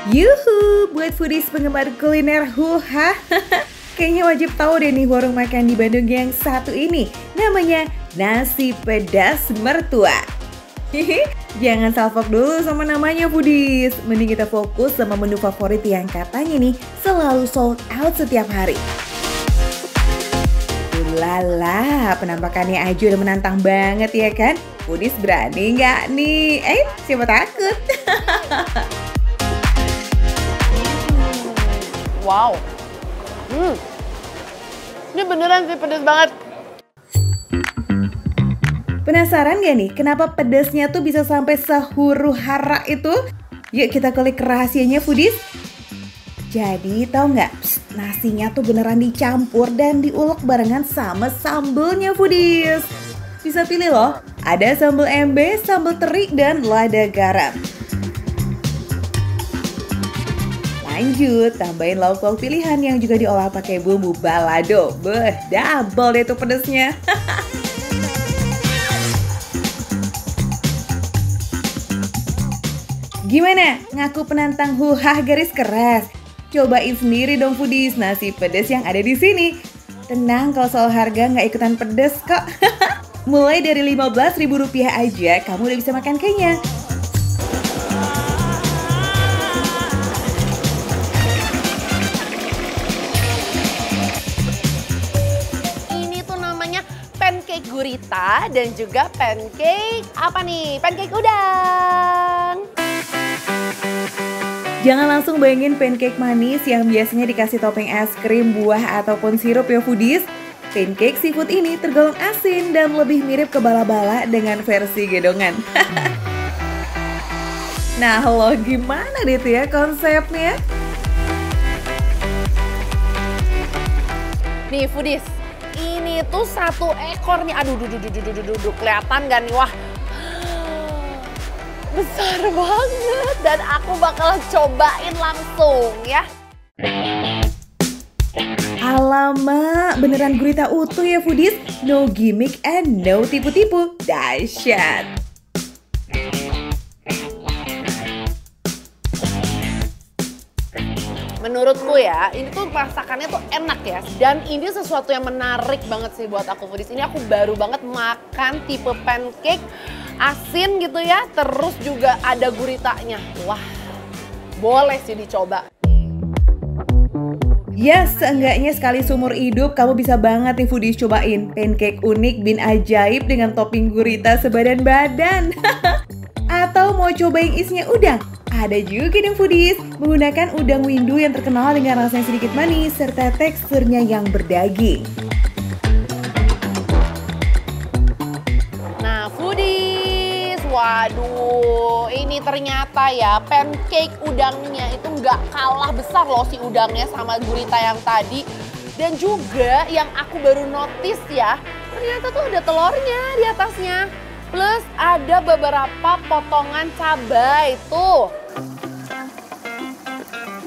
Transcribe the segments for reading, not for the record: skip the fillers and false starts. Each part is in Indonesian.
Yuhu, buat foodies penggemar kuliner huha. Kayaknya wajib tahu deh nih warung makan di Bandung yang satu ini. Namanya Nasi Pedas Mertua. Jangan salfok dulu sama namanya foodies. Mending kita fokus sama menu favorit yang katanya nih selalu sold out setiap hari. Lala, penampakannya aja udah menantang banget ya kan? Foodies berani nggak nih? Siapa takut? Wow. Ini beneran sih pedes banget. Penasaran gak nih kenapa pedesnya tuh bisa sampai sehuru hara itu? Yuk kita kulik rahasianya foodies. Jadi tahu nggak, nasinya tuh beneran dicampur dan diulek barengan sama sambelnya foodies. Bisa pilih loh, ada sambal embe, sambal teri, dan lada garam. Lanjut, tambahin lauk-lauk pilihan yang juga diolah pakai bumbu balado. Double deh tuh pedesnya. Gimana? Ngaku penantang huhah garis keras? Cobain sendiri dong foodies nasi pedas yang ada di sini. Tenang kalau soal harga nggak ikutan pedes kok. Mulai dari Rp15.000 aja kamu udah bisa makan kenyang. Pancake gurita dan juga pancake apa nih? Pancake udang. Jangan langsung bayangin pancake manis yang biasanya dikasih topping es krim, buah, ataupun sirup ya foodies. Pancake seafood ini tergolong asin dan lebih mirip ke bala-bala dengan versi gedongan. Nah lo gimana deh tuh ya konsepnya? Nih foodies. Ini tuh satu ekor nih, aduh, kelihatan gak nih? Wah, besar banget dan aku bakal cobain langsung ya. Alamak, beneran gurita utuh ya foodies? No gimmick and no tipu-tipu, dahsyat. Menurutku ya, ini tuh masakannya tuh enak ya. Dan ini sesuatu yang menarik banget sih buat aku foodies. Ini aku baru banget makan tipe pancake asin gitu ya. Terus juga ada guritanya. Wah, boleh sih dicoba. Ya, seenggaknya sekali seumur hidup kamu bisa banget nih foodies cobain pancake unik bin ajaib dengan topping gurita sebadan-badan. Atau mau coba yang isinya udang? Ada juga nih foodies, menggunakan udang windu yang terkenal dengan rasanya sedikit manis serta teksturnya yang berdaging. Nah foodies, waduh ini ternyata ya pancake udangnya itu nggak kalah besar loh si udangnya sama gurita yang tadi. Dan juga yang aku baru notice ya, ternyata tuh ada telurnya di atasnya. Plus ada beberapa potongan cabai tuh.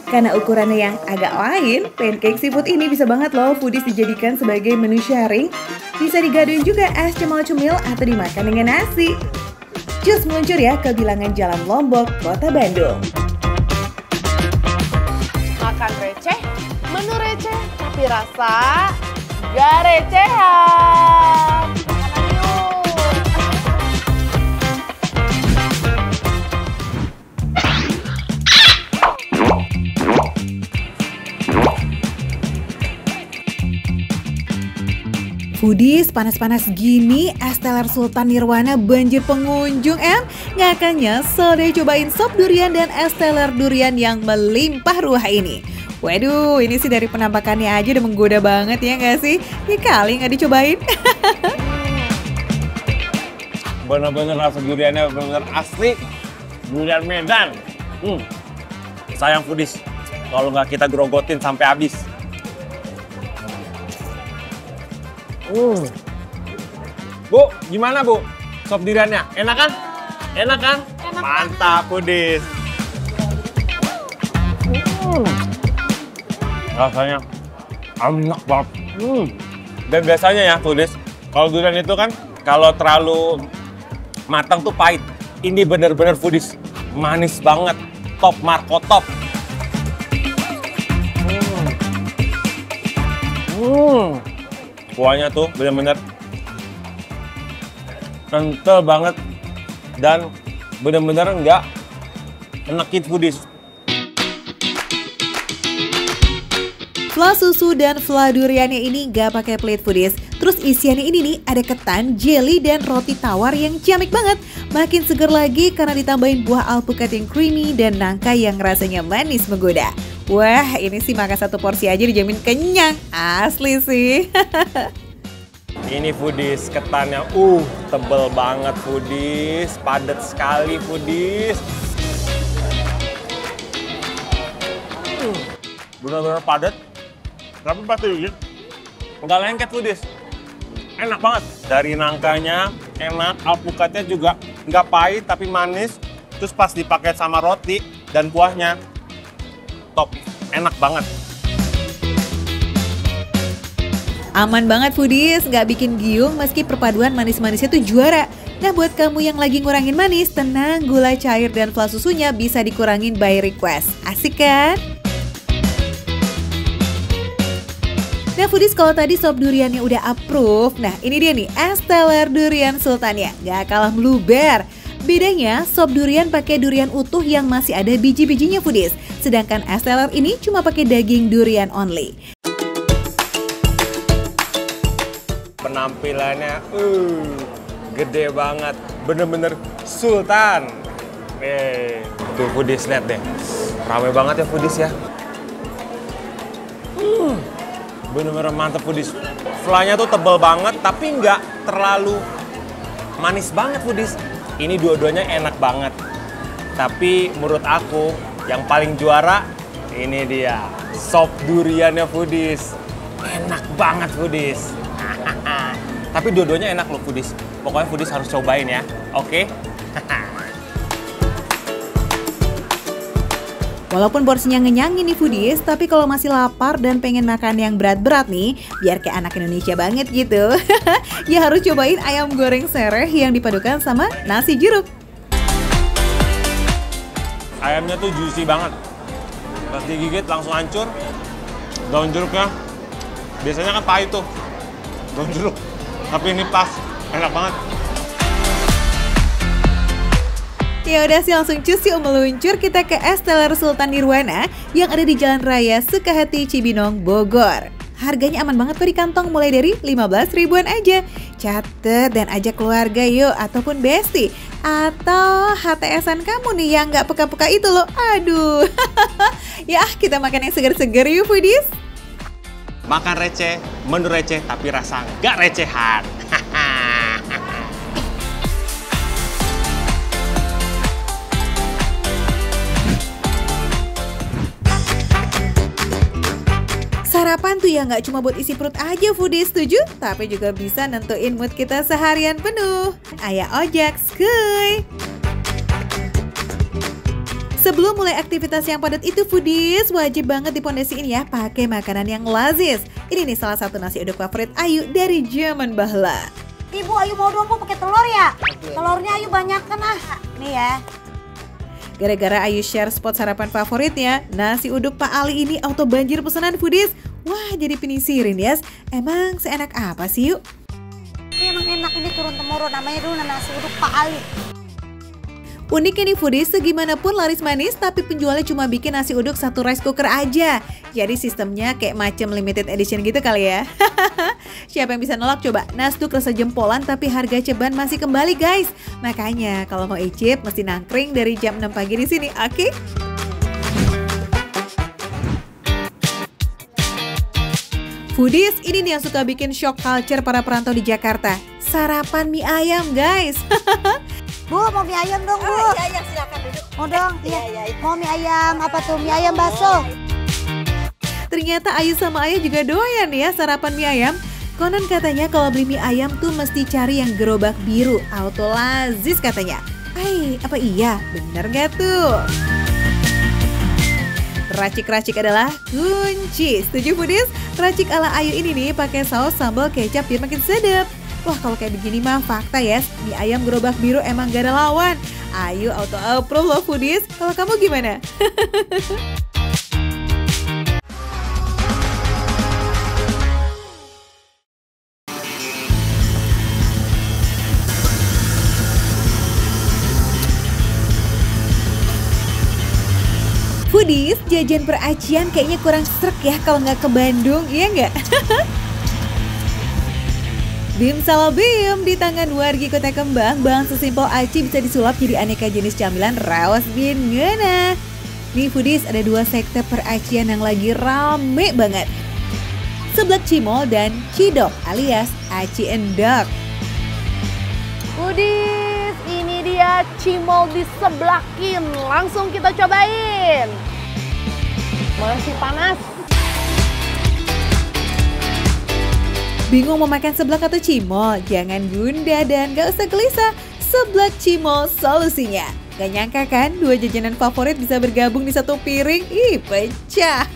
Karena ukurannya yang agak lain, pancake seafood ini bisa banget loh foodies dijadikan sebagai menu sharing. Bisa digaduin juga es cemil-cemil atau dimakan dengan nasi. Cus meluncur ya ke bilangan Jalan Lombok, Kota Bandung. Makan receh, menu receh, tapi rasa gak recehan. Foodies, panas-panas gini, es teler Sultan Nirwana banjir pengunjung Nggak akan nyesel deh cobain sop durian dan es teler durian yang melimpah ruah ini. Waduh, ini sih dari penampakannya aja udah menggoda banget ya nggak sih? Ini kali nggak dicobain. Bener-bener rasa duriannya bener-bener asli. Durian Medan. Sayang foodies, kalau nggak kita grogotin sampai habis. Bu, gimana Bu? Sop duriannya? Enak kan? Enak kan? Enak. Mantap, foodies. Rasanya enak banget. Dan biasanya ya, foodies, kalau durian itu kan kalau terlalu matang tuh pahit. Ini bener-bener foodies, manis banget, top markotop. Kuahnya tuh bener-bener kental banget dan bener-bener nggak enekin foodies. Fla susu dan fla duriannya ini nggak pakai plate foodies. Terus isiannya ini nih ada ketan, jelly, dan roti tawar yang ciamik banget. Makin seger lagi karena ditambahin buah alpukat yang creamy dan nangka yang rasanya manis menggoda. Wah, ini sih makan satu porsi aja dijamin kenyang. Asli sih. Ini foodies, ketannya tebel banget foodies, padat sekali foodies. Benar-benar padat, tapi pas digigit nggak lengket foodies. Enak banget. Dari nangkanya enak, alpukatnya juga nggak pahit tapi manis. Terus pas dipakai sama roti dan kuahnya, top, enak banget. Aman banget foodies, nggak bikin giung meski perpaduan manis-manisnya tuh juara. Nah buat kamu yang lagi ngurangin manis, tenang, gula cair dan fla susunya bisa dikurangin by request. Asik kan? Nah foodies, kalau tadi sop duriannya udah approve, nah ini dia nih es teler durian sultannya, gak kalah meluber. Bedanya sop durian pakai durian utuh yang masih ada biji-bijinya foodies, sedangkan es teler ini cuma pakai daging durian only. Penampilannya gede banget, bener-bener sultan. Tuh foodies, lihat deh, rame banget ya foodies ya. Bener-bener mantep foodies. Flanya tuh tebel banget tapi nggak terlalu manis banget foodies. Ini dua-duanya enak banget. Tapi menurut aku yang paling juara ini dia, sop duriannya foodies. Enak banget foodies. Tapi dua-duanya enak loh foodies. Pokoknya foodies harus cobain ya. Oke? Walaupun porsinya ngenyangin nih foodies, tapi kalau masih lapar dan pengen makan yang berat-berat nih, biar kayak anak Indonesia banget gitu, ya harus cobain ayam goreng sereh yang dipadukan sama nasi jeruk. Ayamnya tuh juicy banget. Pas digigit langsung hancur. Daun jeruknya, biasanya kan pahit tuh, daun jeruk. Tapi ini pas, enak banget. Ya udah sih, langsung cus yuk meluncur kita ke es teler Sultan Nirwana yang ada di Jalan Raya Sukahati Cibinong, Bogor. Harganya aman banget kok di kantong, mulai dari 15 ribuan aja. Catet dan ajak keluarga yuk, ataupun bestie, atau HTS-an kamu nih yang nggak peka-peka itu loh. Aduh, ya kita makan yang seger-seger yuk foodies. Makan receh, menu receh tapi rasa nggak recehan. Sarapan tuh ya nggak cuma buat isi perut aja foodies, setuju? Tapi juga bisa nentuin mood kita seharian penuh. Ayah ojek, skuy! Sebelum mulai aktivitas yang padat itu foodies, wajib banget dipondasiin ya pakai makanan yang lazis. Ini nih salah satu nasi uduk favorit Ayu dari zaman bahla. Ibu, Ayu mau dong pakai telur ya? Telurnya Ayu banyak kan Nih ya. Gara-gara Ayu share spot sarapan favoritnya, nasi uduk Pak Ali ini auto banjir pesanan foodies. Wah, jadi penisirin ya. Emang seenak apa sih yuk? Ini emang enak, ini turun-temurun. Namanya dulu nasi uduk Pak Ali. Uniknya nih foodies, segimanapun laris manis tapi penjualnya cuma bikin nasi uduk satu rice cooker aja. Jadi sistemnya kayak macam limited edition gitu kali ya. Siapa yang bisa nolak coba? Nasduk rasa jempolan tapi harga ceban masih kembali guys. Makanya kalau mau icip mesti nangkring dari jam 6 pagi di sini, oke? Foodies, ini nih yang suka bikin shock culture para perantau di Jakarta. Sarapan mie ayam guys. Bu, mau mie ayam dong, Bu. Iya, silakan duduk. Mau dong? Iya. Mau mie ayam, apa tuh? Mie ayam bakso. Ternyata Ayu sama Ayah juga doyan ya sarapan mie ayam. Konon katanya kalau beli mie ayam tuh mesti cari yang gerobak biru, auto lazis katanya. Apa iya? Bener gak tuh? Racik-racik adalah kunci. Setuju foodies? Racik ala Ayu ini nih pakai saus sambal kecap biar makin sedap. Wah, kalau kayak begini mah fakta ya, mie ayam gerobak biru emang gak ada lawan. Ayu auto approve loh foodies. Kalau kamu gimana? Foodies, jajan peracian kayaknya kurang srek ya kalau nggak ke Bandung, iya nggak? Bim salabim, di tangan wargi Kota Kembang, bahan sesimpel aci bisa disulap jadi aneka jenis camilan rawas bin ngena. Nih Foodies, ada dua sekte peracian yang lagi rame banget. Seblak cimol dan cidok alias aci endok. Foodies, ini dia cimol diseblakin. Langsung kita cobain. Masih panas. Bingung mau makan seblak atau cimol? Jangan gundah dan gak usah gelisah. Seblak cimol solusinya. Gak nyangka kan, dua jajanan favorit bisa bergabung di satu piring? Ih, pecah.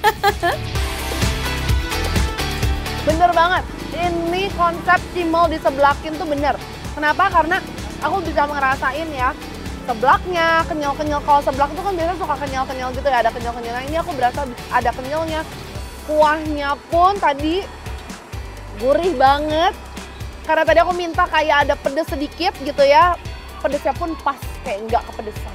Bener banget. Ini konsep cimol diseblakin tuh bener. Kenapa? Karena aku bisa ngerasain ya. Seblaknya, kenyal-kenyal. Kalau seblak itu kan biasanya suka kenyal-kenyal gitu ya. Ada kenyal-kenyal. Ini aku berasa ada kenyalnya. Kuahnya pun tadi gurih banget. Karena tadi aku minta kayak ada pedes sedikit gitu ya. Pedesnya pun pas, kayak nggak kepedesan.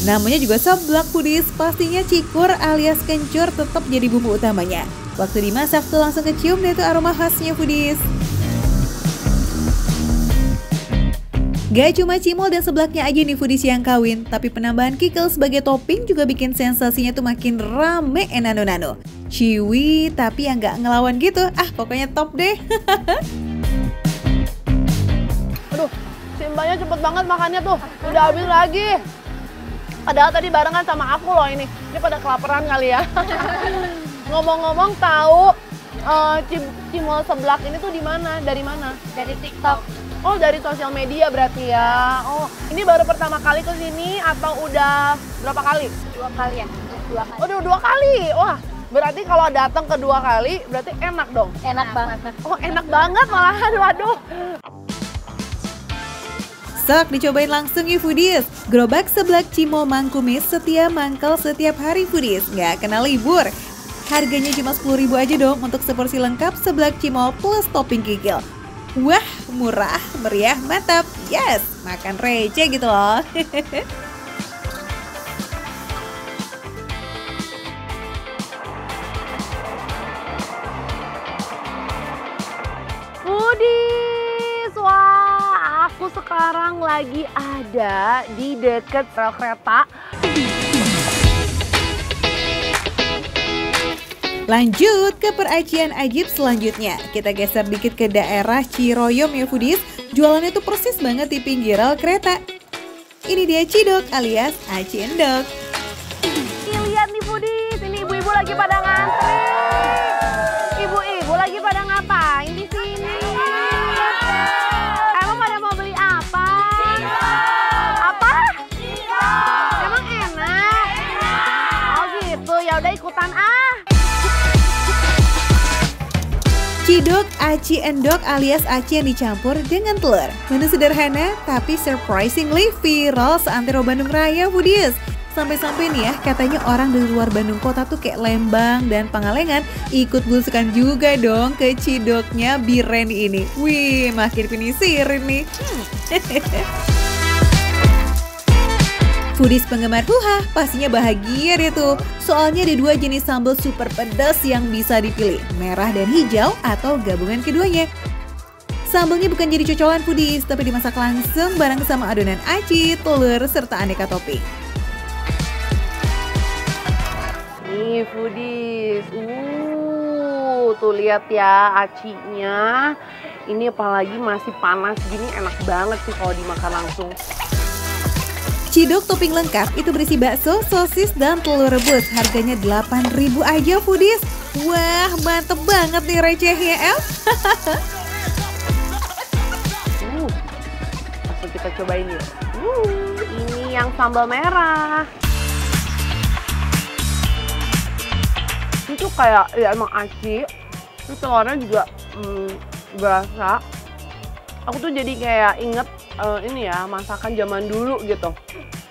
Namanya juga seblak Foodies, pastinya cikur alias kencur tetap jadi bumbu utamanya. Waktu dimasak tuh langsung kecium deh tuh aroma khasnya Foodies. Gak cuma cimol dan seblaknya aja nih Foodies yang kawin, tapi penambahan kikil sebagai topping juga bikin sensasinya tuh makin rame nano-nano. Ciwi tapi yang gak ngelawan gitu, pokoknya top deh. Aduh, si mbaknya cepet banget makannya tuh, udah habis lagi. Padahal tadi barengan sama aku loh ini pada kelaparan kali ya. Ngomong-ngomong tahu cimol seblak ini tuh di mana? Dari mana? Dari TikTok. Oh, dari sosial media berarti ya. Oh, ini baru pertama kali ke sini atau udah berapa kali? 2 kali ya, 2 kali. Oh, udah 2 kali. Wah, berarti kalau datang kedua kali berarti enak dong. Enak banget. Oh, enak banget malahan. Waduh. Sok dicobain langsung ya Foodies. Gerobak seblak cimol Mangkumis setia mangkal setiap hari Foodies. Nggak kena libur. Harganya cuma 10.000 aja dong untuk seporsi lengkap seblak cimol plus topping kikil. Wah, murah, meriah, mantap. Yes, makan receh gitu loh. Foodies, wah aku sekarang lagi ada di deket rel kereta. Lanjut ke peracian ajib selanjutnya. Kita geser dikit ke daerah Ciroyom ya Foodies. Jualannya tuh persis banget di pinggir rel kereta. Ini dia cidok alias aci endok. Lihat nih Foodies, ini ibu-ibu lagi pada ngantri. Ibu-ibu lagi pada ngapain di sini? Emang pada mau beli apa? Apa? Emang enak? Oh gitu, ya udah ikutan Cidok aci endok alias aci yang dicampur dengan telur. Menu sederhana tapi surprisingly viral seantero Bandung Raya Foodies. Sampai-sampai nih ya katanya orang dari luar Bandung kota tuh kayak Lembang dan Pangalengan ikut belusukan juga dong ke cidoknya Biren ini. Wih, makin pinisirin nih. Foodies penggemar huha pastinya bahagia deh tuh. Soalnya ada 2 jenis sambal super pedas yang bisa dipilih, merah dan hijau atau gabungan keduanya. Sambalnya bukan jadi cocolan Foodies, tapi dimasak langsung bareng sama adonan aci, telur, serta aneka topping. Nih Foodies, tuh lihat ya acinya. Ini apalagi masih panas gini enak banget sih kalau dimakan langsung. Cidok topping lengkap itu berisi bakso, sosis, dan telur rebus. Harganya 8.000 aja Foodies. Wah, mantep banget nih recehnya El. Langsung kita cobain ya. Ini yang sambal merah. Itu kayak ya emang aci. Terus telurnya juga berasa. Aku tuh jadi kayak inget ini ya masakan zaman dulu gitu.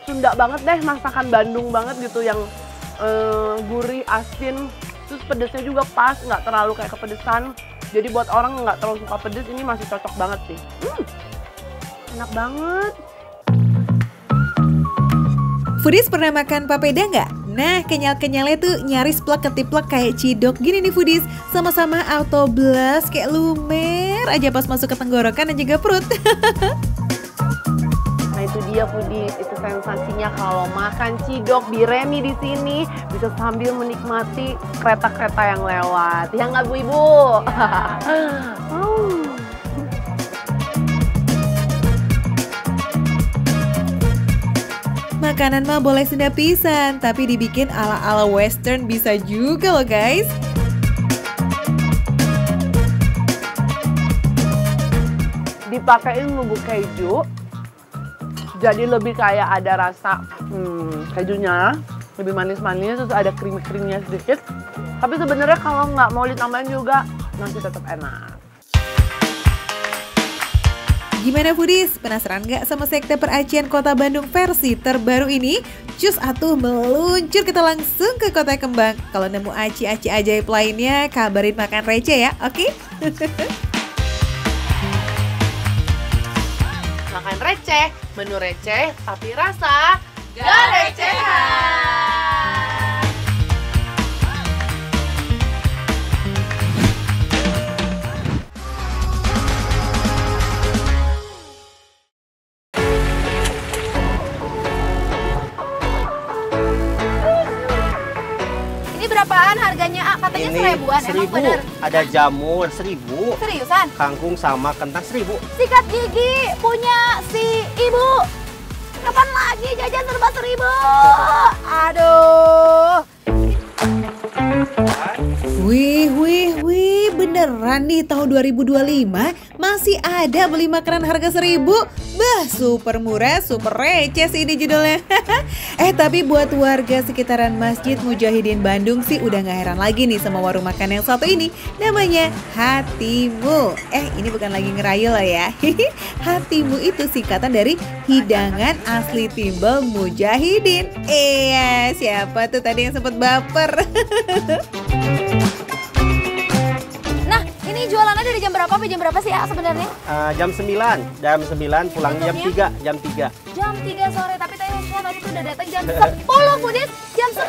Sunda banget deh, masakan Bandung banget gitu yang gurih, asin, terus pedesnya juga pas, nggak terlalu kayak kepedesan. Jadi buat orang nggak terlalu suka pedes ini masih cocok banget sih. Enak banget. Foodies pernah makan papeda nggak? Nah, kenyal-kenyalnya tuh nyaris plek-ketiplek kayak cidok gini nih Foodies. Sama-sama auto blast kayak lumer aja pas masuk ke tenggorokan dan juga perut. Nah itu dia Foodies, itu sensasinya kalau makan cidok biremi di sini bisa sambil menikmati kereta-kereta yang lewat. Ya nggak Bu Ibu? Makanan mah boleh senda pisan, tapi dibikin ala-ala western bisa juga loh guys. Dipakein bumbu keju, jadi lebih kayak ada rasa kejunya, lebih manis-manis, terus ada krim-krimnya sedikit. Tapi sebenarnya kalau nggak mau ditambahin juga, masih tetap enak. Gimana Foodies? Penasaran nggak sama sekte peracian Kota Bandung versi terbaru ini? Cus atuh meluncur kita langsung ke Kota Kembang. Kalau nemu aci-aci ajaib lainnya, kabarin makan receh ya, oke? Makan receh, menu receh, tapi rasa gak recehan. Berapaan harganya? Katanya Ini 1000-an, emang 1000, bener? ada jamur 1000, Seriusan? kangkung sama kentang 1000. Sikat gigi punya si ibu. Kapan lagi jajan serba 1000? Aduh. Wih, beneran nih tahun 2025 masih ada beli makanan harga 1000? Bah, super murah, super receh sih ini judulnya. Tapi buat warga sekitaran Masjid Mujahidin Bandung sih udah gak heran lagi nih sama warung makan yang satu ini. Namanya Hatimu. Ini bukan lagi ngerayu loh ya. Hatimu itu singkatan dari Hidangan Asli Timbel Mujahidin. Siapa tuh tadi yang sempat baper? Nah, ini jualannya dari jam berapa sampai jam berapa sih ya sebenarnya? Jam 9, pulangnya jam 3, jam 3. Jam 3 sore, tapi tadi tuh udah datang jam 10 Foodies. Jam 10.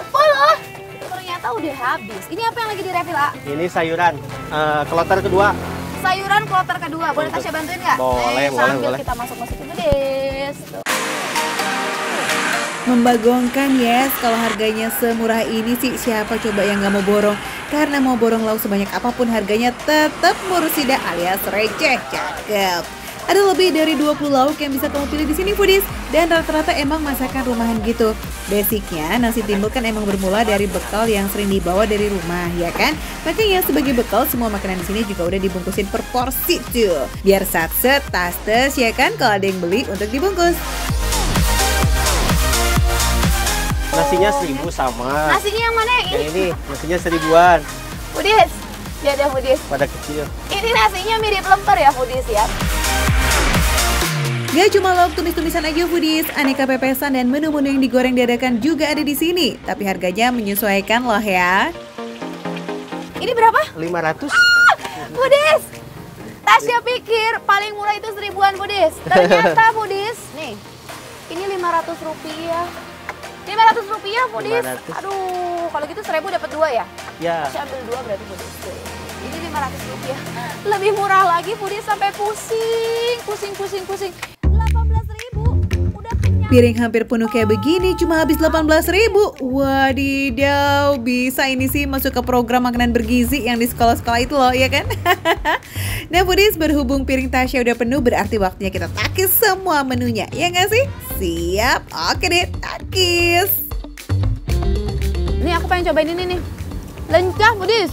Ternyata udah habis. Ini apa yang lagi direfill, A? Ini sayuran, kloter kedua. Sayuran kloter kedua. Boleh Tasya bantuin nggak? Boleh. Sambil kita masuk-masukin Foodies. Membagongkan yes, kalau harganya semurah ini sih siapa coba yang gak mau borong. Karena mau borong lauk sebanyak apapun harganya tetap murusida alias receh. Cakep. Ada lebih dari 20 lauk yang bisa kamu pilih di sini Foodies. Dan rata-rata emang masakan rumahan gitu. Basicnya nasi timbel kan emang bermula dari bekal yang sering dibawa dari rumah, ya kan? Makanya sebagai bekal semua makanan di sini juga udah dibungkusin per porsi tuh. Biar satset, tastes ya kan kalau ada yang beli untuk dibungkus. Nasinya 1000 sama. Nasinya yang mana yang ini? Yang ini, nasinya 1000-an. Foodies. Ya ada Foodies. Pada kecil. Ini nasinya mirip lemper ya Foodies ya. Gak cuma lauk tumis-tumisan aja Foodies, aneka pepesan dan menu-menu yang digoreng dadakan juga ada di sini. Tapi harganya menyesuaikan loh ya. Ini berapa? 500. Foodies. Tasya pikir paling murah itu 1000-an Foodies. Ternyata Foodies, nih. Ini 500 rupiah. 500 rupiah Foodies. 500. Aduh, kalau gitu 1000 dapat 2 ya? Ya. Tasya ambil 2 berarti Foodies. Ini 500 rupiah. Lebih murah lagi Foodies sampai pusing. 18.000. Udah kenyang. Piring hampir penuh kayak begini cuma habis 18.000. Wadidaw, bisa ini sih masuk ke program makanan bergizi yang di sekolah-sekolah itu loh, ya kan? Nah Foodies, berhubung piring Tasya udah penuh berarti waktunya kita takis semua menunya, ya nggak sih? Siap, oke deh, takis. Nih aku pengen cobain ini nih. Lencah Foodies.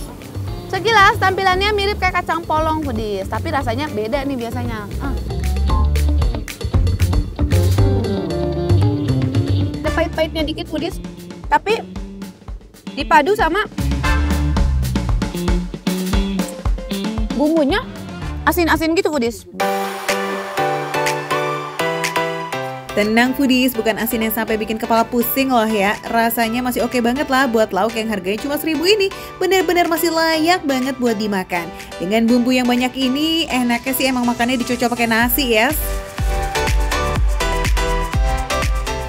Sekilas tampilannya mirip kayak kacang polong Foodies, tapi rasanya beda nih biasanya. Ada pahit-pahitnya dikit Foodies, tapi dipadu sama bumbunya asin-asin gitu Foodies. Tenang foodies, bukan asin yang sampai bikin kepala pusing loh ya. Rasanya masih oke banget lah buat lauk yang harganya cuma 1.000 ini. Bener-bener masih layak banget buat dimakan. Dengan bumbu yang banyak ini, enaknya sih emang makannya dicocol pakai nasi ya.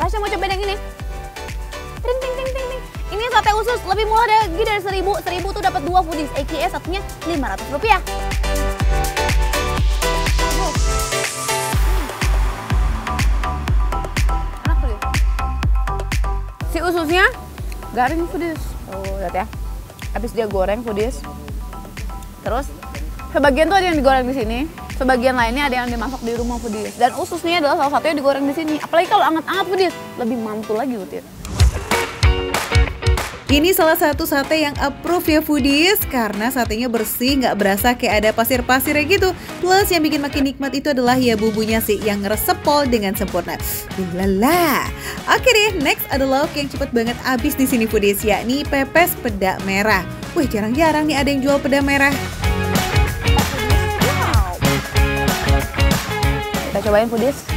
Tasya mau cobain yang ini. Ting ting ting ting ting. Ini sate usus lebih murah lagi dari 1.000. 1.000 tuh dapat 2 foodies. AKA satunya Rp500. Si ususnya garing foodies. Tuh, lihat ya. Habis dia goreng foodies. Terus sebagian tuh ada yang digoreng di sini, sebagian lainnya ada yang dimasak di rumah foodies. Dan ususnya adalah salah satunya digoreng di sini. Apalagi kalau anget-anget foodies, lebih mantul lagi foodies. Ini salah satu sate yang approve ya foodies, karena satenya bersih, nggak berasa kayak ada pasir-pasirnya gitu. Plus yang bikin makin nikmat itu adalah ya bumbunya sih yang ngeresep pol dengan sempurna. Lala. Oke deh, next ada lauk yang cepet banget habis di sini foodies, yakni pepes peda merah. Wih, jarang-jarang nih ada yang jual peda merah. Kita cobain foodies.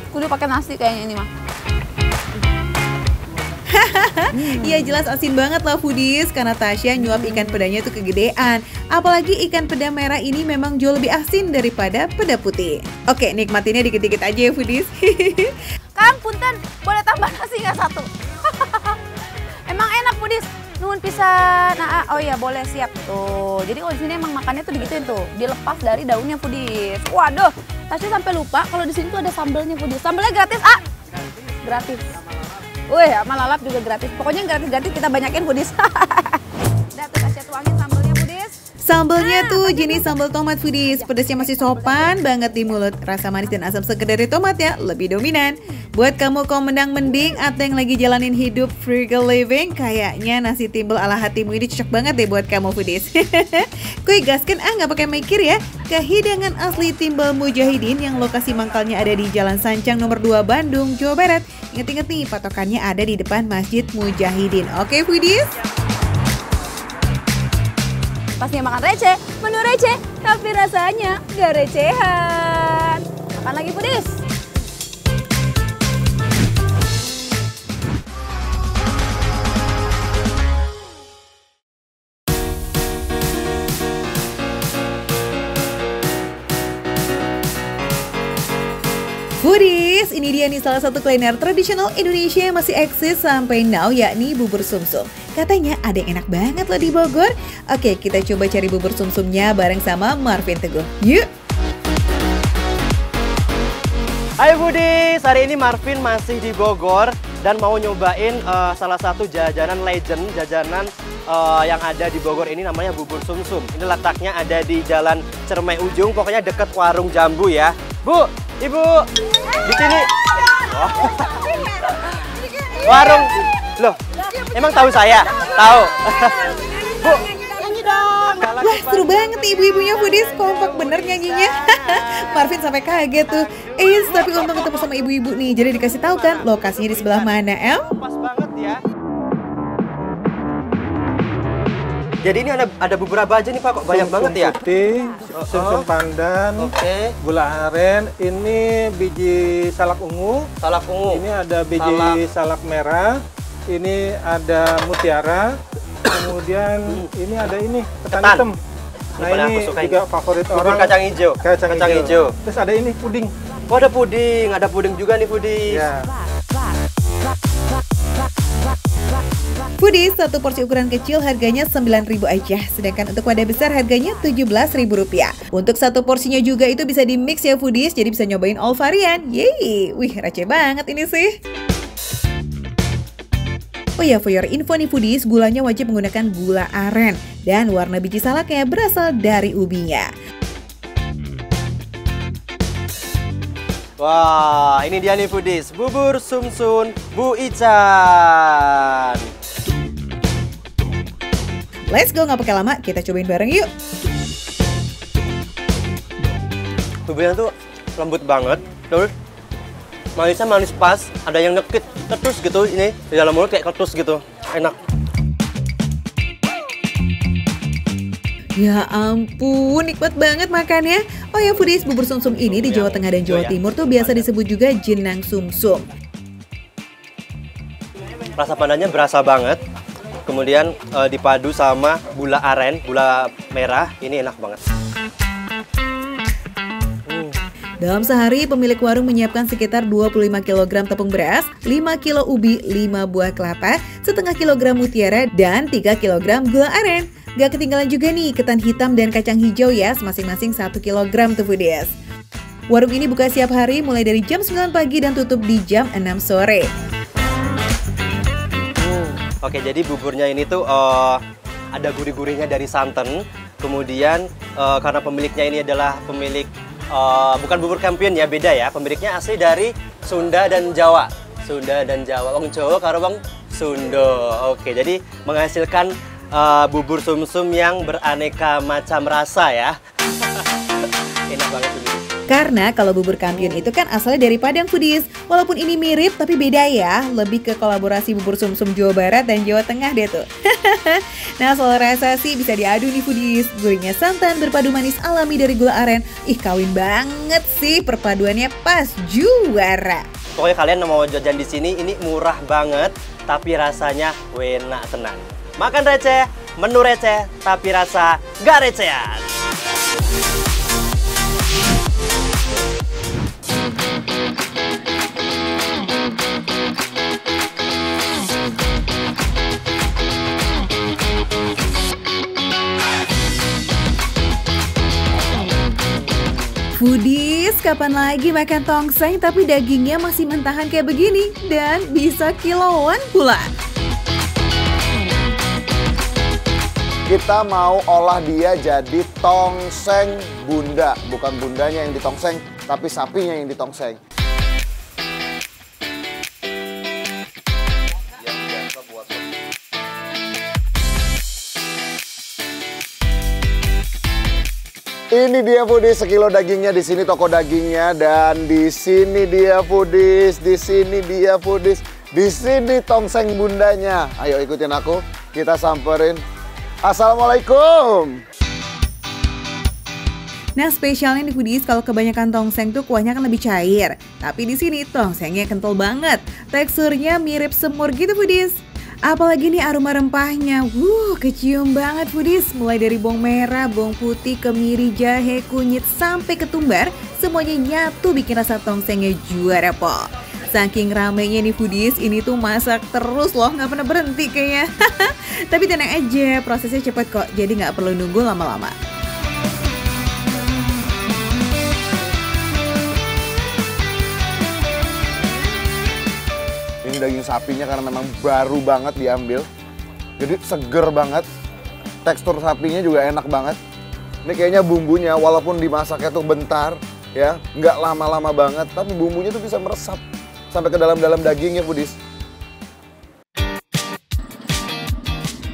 Kudu pakai nasi kayaknya ini mah. Ya jelas asin banget lah foodies, karena Tasya nyuap ikan pedanya tuh kegedean. Apalagi ikan peda merah ini memang jauh lebih asin daripada peda putih. Oke, nikmatinnya dikit-dikit aja ya foodies. Kang, punten, boleh tambah nasi nggak satu? Emang enak foodies. Nuhun pisan. Nah, oh iya boleh, siap tuh. Jadi kalau di sini emang makannya tuh digituin tuh, dilepas dari daunnya foodies. Waduh, Tasya sampai lupa kalau di sini tuh ada sambelnya foodies. Sambelnya gratis, ah? Gratis. Wih, sama lalap juga gratis. Pokoknya yang gratis-gratis kita banyakin foodies. Udah tuh Tasya tuangin sambelnya foodies. Sambelnya tuh jenis sambal tomat foodies. Pedasnya masih sopan banget di mulut. Rasa manis dan asam segar dari tomat ya lebih dominan. Buat kamu kaum mendang-mending atau yang lagi jalanin hidup frugal living, kayaknya nasi timbel ala hatimu ini cocok banget deh buat kamu foodies. Kuy gaskan nggak pakai mikir ya. Kehidangan asli timbel Mujahidin yang lokasi mangkalnya ada di Jalan Sancang nomor 2 Bandung, Jawa Barat. Ingat-ingat nih, patokannya ada di depan Masjid Mujahidin. Oke foodies? Pasnya makan receh, menu receh, tapi rasanya gak recehan. Makan lagi foodies. Foodies, ini dia nih salah satu kuliner tradisional Indonesia yang masih eksis sampai now, yakni bubur sumsum. Katanya ada yang enak banget loh di Bogor. Oke, kita coba cari bubur sumsumnya bareng sama Marvin Teguh. Yuk! Hai foodies, hari ini Marvin masih di Bogor dan mau nyobain salah satu jajanan legend, jajanan yang ada di Bogor ini namanya bubur sumsum. Ini letaknya ada di Jalan Cermai Ujung, pokoknya deket warung jambu ya. Bu, Ibu, di sini. Oh. Warung, loh, emang tahu saya? Tahu. Bu, nyanyi dong. Wah, seru banget nih ibu-ibunya foodies, kompak bener nyanyinya. Marvin sampai kaget tuh. Tapi untung ketemu sama ibu-ibu nih, jadi dikasih tahu kan lokasinya di sebelah mana, Em? Pas banget ya. Jadi ini ada beberapa aja nih Pak, kok banyak banget ya? Putih, sumsum pandan, gula aren, ini biji salak ungu. Salak ungu. Ini ada biji salak merah, ini ada mutiara, kemudian ini ada ini ketan hitam. Nah ini juga favorit orang. Kacang hijau. Kacang hijau. Terus ada ini puding. Oh ada puding juga nih foodies. Ya. Foodies, satu porsi ukuran kecil harganya 9.000 aja, sedangkan untuk wadah besar harganya Rp17.000. Untuk satu porsinya juga itu bisa di mix ya foodies, jadi bisa nyobain all varian. Yeay, wih receh banget ini sih. Oh ya, for your info nih foodies, gulanya wajib menggunakan gula aren dan warna biji salaknya berasal dari ubinya. Wah, ini dia nih foodies, bubur sumsum Bu Ican. Let's go, nggak pakai lama, kita cobain bareng yuk. Buburnya tuh lembut banget, terus manisnya manis pas, ada yang nekit, ketus gitu ini di dalam mulut kayak ketus gitu, enak. Ya ampun, nikmat banget makannya. Oh ya foodies, bubur sumsum ini di Jawa Tengah dan Jawa Timur tuh biasa disebut juga jenang sumsum. Rasa pandannya berasa banget. Kemudian dipadu sama gula aren, gula merah, ini enak banget. Dalam sehari, pemilik warung menyiapkan sekitar 25 kg tepung beras, 5 kg ubi, 5 buah kelapa, setengah kilogram mutiara, dan 3 kg gula aren. Gak ketinggalan juga nih ketan hitam dan kacang hijau ya, masing-masing 1 kg tuh foodies. Warung ini buka setiap hari mulai dari jam 9 pagi dan tutup di jam 6 sore. Oke, jadi buburnya ini tuh ada gurih-gurihnya dari santan. Kemudian karena pemiliknya ini adalah pemilik bukan bubur kampiun ya, beda ya. Pemiliknya asli dari Sunda dan Jawa. Sunda dan Jawa. Wong Jawa karo wong Sunda. Oke, jadi menghasilkan bubur sumsum yang beraneka macam rasa ya. Enak banget ini. Karena kalau bubur kampiun itu kan asalnya dari Padang foodies. Walaupun ini mirip tapi beda ya. Lebih ke kolaborasi bubur sumsum Jawa Barat dan Jawa Tengah deh tuh. Nah soal rasa sih bisa diadu nih foodies. Gurihnya santan berpadu manis alami dari gula aren. Ih kawin banget sih, perpaduannya pas juara. Pokoknya kalian mau jajan di sini ini murah banget, tapi rasanya enak tenan. Makan receh, menu receh, tapi rasa gak recehan. Foodies, kapan lagi makan tongseng tapi dagingnya masih mentahan kayak begini? Dan bisa kiloan pula. Kita mau olah dia jadi tongseng bunda. Bukan bundanya yang ditongseng, tapi sapinya yang ditongseng. Ini dia foodies, sekilo dagingnya, di sini toko dagingnya, dan di sini dia foodies, di sini dia foodies, di sini tongseng bundanya. Ayo ikutin aku, kita samperin. Assalamualaikum. Nah spesialnya nih foodies, kalau kebanyakan tongseng tuh kuahnya kan lebih cair. Tapi di sini tongsengnya kental banget, teksturnya mirip semur gitu foodies. Apalagi nih aroma rempahnya, kecium banget foodies. Mulai dari bawang merah, bawang putih, kemiri, jahe, kunyit, sampai ketumbar. Semuanya nyatu bikin rasa tongsengnya juara po. Saking ramenya nih foodies, ini tuh masak terus loh, nggak pernah berhenti kayaknya. Tapi tenang aja, prosesnya cepet kok, jadi nggak perlu nunggu lama-lama. Ini daging sapinya karena memang baru banget diambil, jadi seger banget. Tekstur sapinya juga enak banget. Ini kayaknya bumbunya walaupun dimasaknya tuh bentar ya, nggak lama-lama banget, tapi bumbunya tuh bisa meresap sampai ke dalam-dalam dagingnya foodies.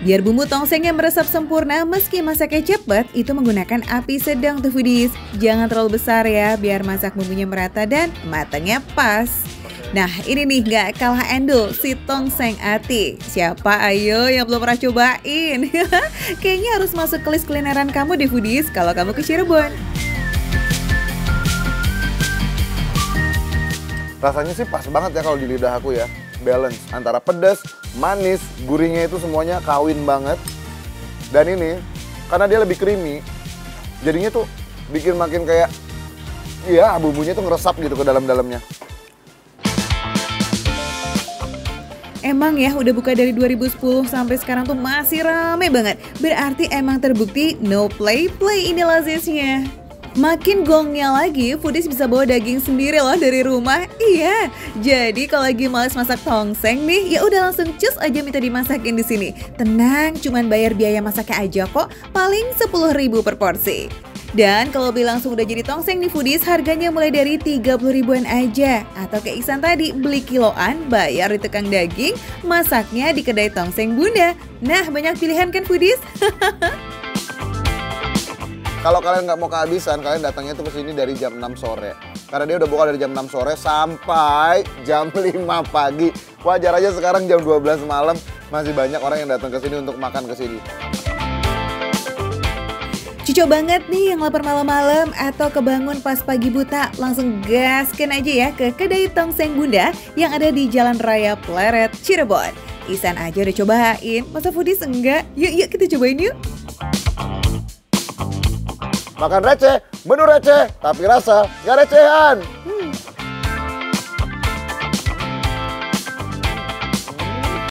Biar bumbu tongsengnya meresap sempurna meski masaknya cepet, itu menggunakan api sedang tuh foodies. Jangan terlalu besar ya, biar masak bumbunya merata dan matangnya pas. Nah ini nih gak kalah endul, si tongseng ati. Siapa ayo yang belum pernah cobain? Kayaknya harus masuk ke list kulineran kamu deh foodies kalau kamu ke Cirebon. Rasanya sih pas banget ya kalau di lidah aku ya. Balance antara pedas, manis, gurihnya itu semuanya kawin banget. Dan ini karena dia lebih creamy, jadinya tuh bikin makin kayak, iya bumbunya tuh ngeresap gitu ke dalam-dalamnya. Emang ya udah buka dari 2010 sampai sekarang tuh masih rame banget. Berarti emang terbukti no play ini lazisnya. Makin gongnya lagi, foodies bisa bawa daging sendiri loh dari rumah. Iya, jadi kalau lagi males masak tongseng nih, ya udah langsung cus aja minta dimasakin di sini. Tenang, cuman bayar biaya masaknya aja kok, paling 10.000 per porsi. Dan kalau beli langsung udah jadi tongseng nih foodies, harganya mulai dari 30 ribuan aja. Atau kayak Iksan tadi, beli kiloan, bayar di tukang daging, masaknya di kedai tongseng bunda. Nah banyak pilihan kan foodies? Kalau kalian nggak mau kehabisan, kalian datangnya tuh ke sini dari jam 6 sore. Karena dia udah buka dari jam 6 sore sampai jam 5 pagi. Wajar aja sekarang jam 12 malam masih banyak orang yang datang ke sini untuk makan ke sini. Cocok banget nih yang lapar malam-malam atau kebangun pas pagi buta, langsung gaskan aja ya ke kedai Tongseng Bunda yang ada di Jalan Raya Pleret, Cirebon. Ihsan aja udah cobain, masa foodies enggak? Yuk kita cobain yuk. Makan receh, menu receh, tapi rasa nggak recehan.